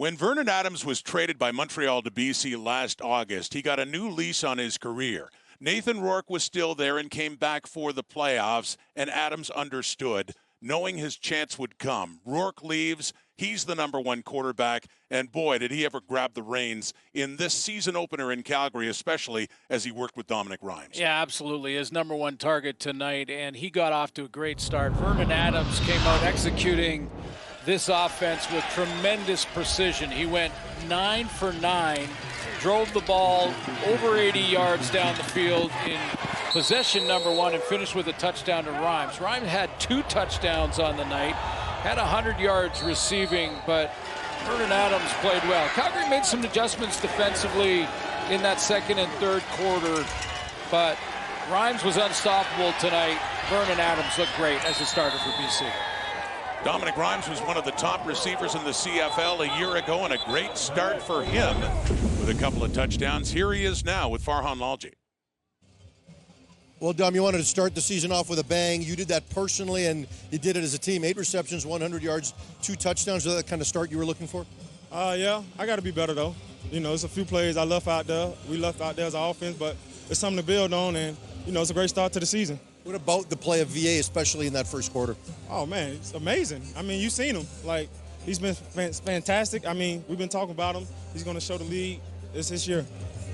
When Vernon Adams was traded by Montreal to BC last August, he got a new lease on his career. Nathan Rourke was still there and came back for the playoffs, and Adams understood, knowing his chance would come. Rourke leaves. He's the number one quarterback, and boy, did he ever grab the reins in this season opener in Calgary, especially as he worked with Dominic Rhymes. Yeah, absolutely. His number one target tonight, and he got off to a great start. Vernon Adams came out executing this offense with tremendous precision. He went 9 for 9, drove the ball over 80 yards down the field in possession number one, and finished with a touchdown to Rhymes. Rhymes had 2 touchdowns on the night, had 100 yards receiving, but Vernon Adams played well. Calgary made some adjustments defensively in that second and third quarter, but Rhymes was unstoppable tonight. Vernon Adams looked great as a starter for BC. Dominic Rhymes was one of the top receivers in the CFL a year ago, and a great start for him with a couple of touchdowns. Here he is now with Farhan Lalji. Well, Dom, you wanted to start the season off with a bang. You did that personally, and you did it as a team. 8 receptions, 100 yards, 2 touchdowns. Is that the kind of start you were looking for? Yeah, I got to be better, though. You know, it's a few plays I left out there. We left out there as an offense, but it's something to build on, and, you know, it's a great start to the season. What about the play of VA, especially in that first quarter? Oh, man, it's amazing. I mean, you've seen him. Like, he's been fantastic. I mean, we've been talking about him. He's going to show the league. It's his year.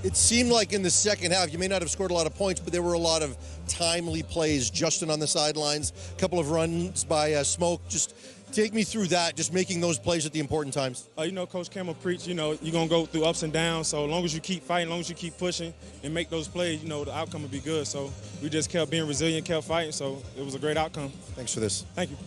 It seemed like in the second half, you may not have scored a lot of points, but there were a lot of timely plays. Justin on the sidelines, a couple of runs by Smoke. Just take me through that, just making those plays at the important times. You know, Coach Campbell preached, you know, you're going to go through ups and downs. So as long as you keep fighting, as long as you keep pushing and make those plays, you know, the outcome will be good. So we just kept being resilient, kept fighting. So it was a great outcome. Thanks for this. Thank you.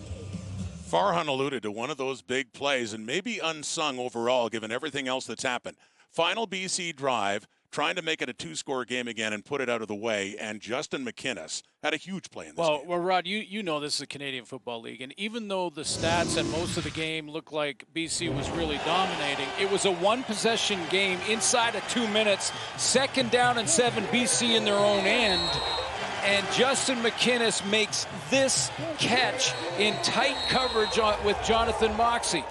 Farhan alluded to one of those big plays, and maybe unsung overall given everything else that's happened. Final BC drive, trying to make it a 2-score game again and put it out of the way, and Justin McInnes had a huge play in this game. Well, Rod, you know this is the Canadian Football League, and even though the stats and most of the game looked like BC was really dominating, it was a one-possession game inside of 2 minutes, 2nd down and 7, BC in their own end, and Justin McInnes makes this catch in tight coverage with Jonathan Moxey.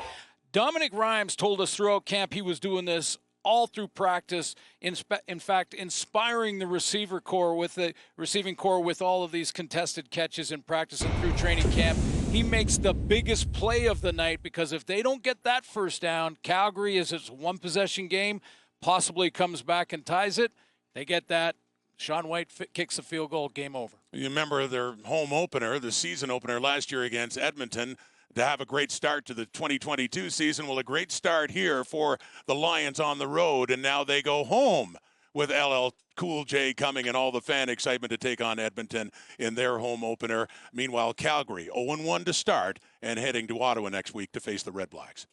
Dominic Rhymes told us throughout camp he was doing this all through practice, in fact, inspiring the receiving corps with all of these contested catches in practice and through training camp. He makes the biggest play of the night, because if they don't get that first down, Calgary, as it's a one-possession game, possibly comes back and ties it. They get that. Sean White kicks a field goal, game over. You remember their home opener, the season opener last year against Edmonton, to have a great start to the 2022 season. Well, a great start here for the Lions on the road, and now they go home with LL Cool J coming and all the fan excitement to take on Edmonton in their home opener. Meanwhile, Calgary 0-1 to start and heading to Ottawa next week to face the Red Blacks.